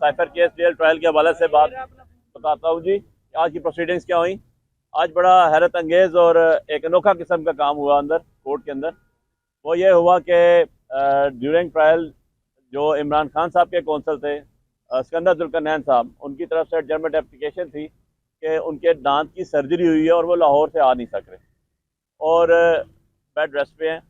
Cipher case jail trial के हवाले से बात बताता हूँ जी। आज की प्रोसीडिंग्स क्या हुई। आज बड़ा हैरत अंगेज़ और एक अनोखा किस्म का काम हुआ अंदर कोर्ट के अंदर। वो ये हुआ कि ड्यूरिंग ट्रायल जो इमरान खान साहब के कौंसल थे सिकंदर जुल्करनैन साहब, उनकी तरफ से एडजर्नमेंट एप्लीकेशन थी कि उनके दांत की सर्जरी हुई है और वो लाहौर से आ नहीं सक रहे और बेड रेस्ट पे हैं।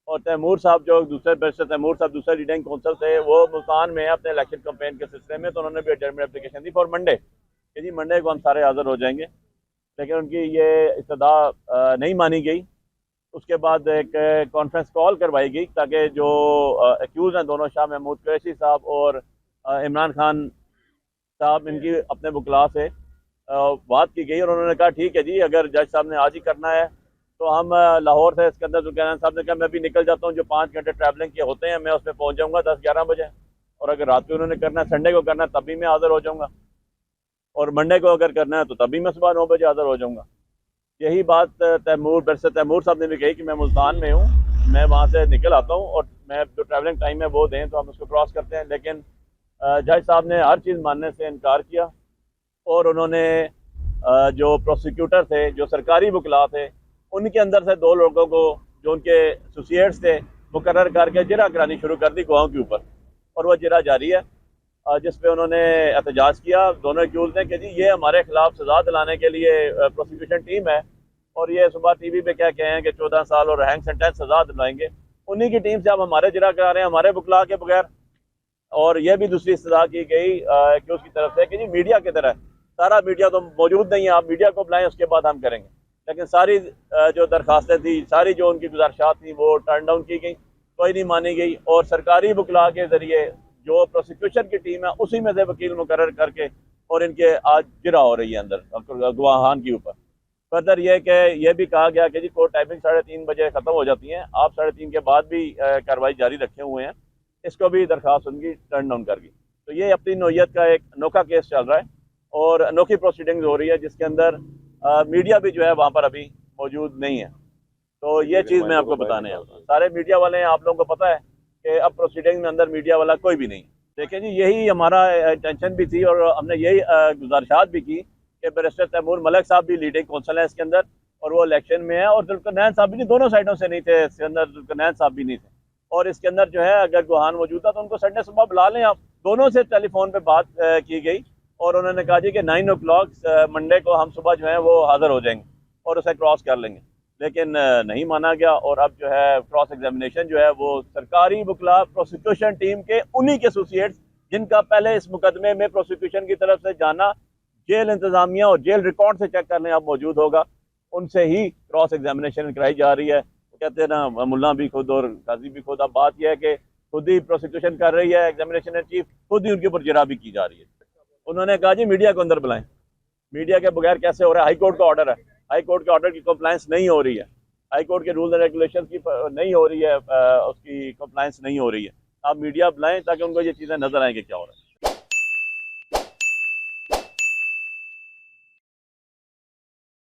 और तैमूर साहब जो दूसरे बैरिस्टर तैमूर साहब दूसरे लीडिंग कौंसल थे, वो मुल्तान में अपने इलेक्शन कैंपेन के सिलसिले में, तो उन्होंने भी adjournment application the for Monday कि जी मंडे को हम सारे हाजिर हो जाएंगे। लेकिन उनकी ये इस्तदा नहीं मानी गई। उसके बाद एक कॉन्फ्रेंस कॉल करवाई गई ताकि जो एक्यूज़ हैं दोनों, शाह महमूद कुरैशी साहब और इमरान खान साहब, इनकी अपने वकला से बात की गई और उन्होंने कहा ठीक है जी, अगर जज साहब ने आज ही करना है तो हम लाहौर से सिकंदर जुल्करनैन साहब ने कहा मैं भी निकल जाता हूँ, जो 5 घंटे ट्रैवलिंग के होते हैं मैं उसमें पहुँच जाऊँगा 10-11 बजे, और अगर रात को उन्होंने करना है, संडे को करना है, तभी मैं हाजिर हो जाऊँगा, और मंडे को अगर करना है तो तभी मैं सुबह 9 बजे हाजिर हो जाऊँगा। यही बात बैरिस्टर तैमूर साहब ने भी कही कि मैं मुल्तान में हूँ, मैं वहाँ से निकल आता हूँ और मैं जो ट्रैवलिंग टाइम है वो दें तो हम उसको क्रॉस करते हैं। लेकिन जज साहब ने हर चीज़ मानने से इनकार किया और उन्होंने जो प्रोसिक्यूटर थे, जो सरकारी वकला थे, उनके अंदर से 2 लोगों को जो उनके एसोसिएट्स थे मुकर्रर करके जिरा करानी शुरू कर दी गवाहों के ऊपर, और वह जिरा जारी है जिस पे उन्होंने एहतजाज किया दोनों एक्यूज ने कि जी ये हमारे खिलाफ सजा दिलाने के लिए प्रोसिक्यूशन टीम है और ये सुबह टीवी पे क्या कहे हैं कि 14 साल और हैंग सेंटेंस सजा दिलाएंगे। उन्हीं की टीम से आप हमारे जिरा करा रहे हैं, हमारे बुकला के बगैर। और यह भी दूसरी सजा की गई एक्यूज की तरफ से कि जी मीडिया की तरह, सारा मीडिया तो मौजूद नहीं है, आप मीडिया को बुलाएं उसके बाद हम करेंगे। लेकिन सारी जो दरखास्तें थी, सारी जो उनकी गुजारिशात थी, वो टर्न डाउन की गई, कोई नहीं मानी गई। और सरकारी बुकला के ज़रिए जो प्रोसिक्यूशन की टीम है उसी में से वकील मुकर्रर करके और इनके आज जिरा हो रही है अंदर गवाहान के ऊपर। फर्दर यह कि यह भी कहा गया कि जी कोर्ट टाइमिंग 3:30 बजे ख़त्म हो जाती हैं, आप 3:30 के बाद भी कार्रवाई जारी रखे हुए हैं। इसको भी दरख्वास्त उनकी टर्न डाउन कर दी। तो ये अपनी नौयत का एक अनोखा केस चल रहा है और अनोखी प्रोसीडिंग्स हो रही है जिसके अंदर मीडिया भी जो है वहाँ पर अभी मौजूद नहीं है। तो ये चीज़ मैं आपको बताने आया हूँ। सारे मीडिया वाले हैं, आप लोगों को पता है कि अब प्रोसीडिंग में अंदर मीडिया वाला कोई भी नहीं। देखें जी, यही हमारा टेंशन भी थी और हमने यही गुजारिशात भी की कि बैरिस्टर तैमूर मलिक साहब भी लीडिंग कौंसल है इसके अंदर और वो इलेक्शन में है, और जुल्करनैन साहब भी नहीं, दोनों साइडों से नहीं थे, सिकंदर जुल्करनैन साहब भी नहीं थे। और इसके अंदर जो है अगर गुहान मौजूद था तो उनको संडे सुबह बुला लें आप। दोनों से टेलीफोन पे बात की गई और उन्होंने कहा जी कि 9 o'clock मंडे को हम सुबह जो है वो हाजिर हो जाएंगे और उसे क्रॉस कर लेंगे। लेकिन नहीं माना गया और अब जो है क्रॉस एग्जामिनेशन जो है वो सरकारी वकला प्रोसिक्यूशन टीम के उन्हीं के एसोसिएट्स, जिनका पहले इस मुकदमे में प्रोसिक्यूशन की तरफ से जाना जेल इंतजामिया और जेल रिकॉर्ड से चेक करने अब मौजूद होगा, उनसे ही क्रॉस एग्जामिनेशन कराई जा रही है। कहते हैं ना, मुल्ला भी खुद और गाजी भी खुद। अब बात यह है कि खुद ही प्रोसिक्यूशन कर रही है, एग्जामिनेशन चीफ खुद ही उनके ऊपर जिरा भी की जा रही है। उन्होंने कहा जी मीडिया को अंदर बुलाएं, मीडिया के बगैर कैसे हो रहा है, हाई कोर्ट का ऑर्डर है, हाई कोर्ट के ऑर्डर की कंप्लायंस नहीं हो रही है, हाई कोर्ट के रूल्स एंड रेगुलेशन की नहीं हो रही है, उसकी कंप्लायंस नहीं हो रही है। आप मीडिया बुलाएं ताकि उनको ये चीज़ें नजर आएँ कि क्या हो रहा है।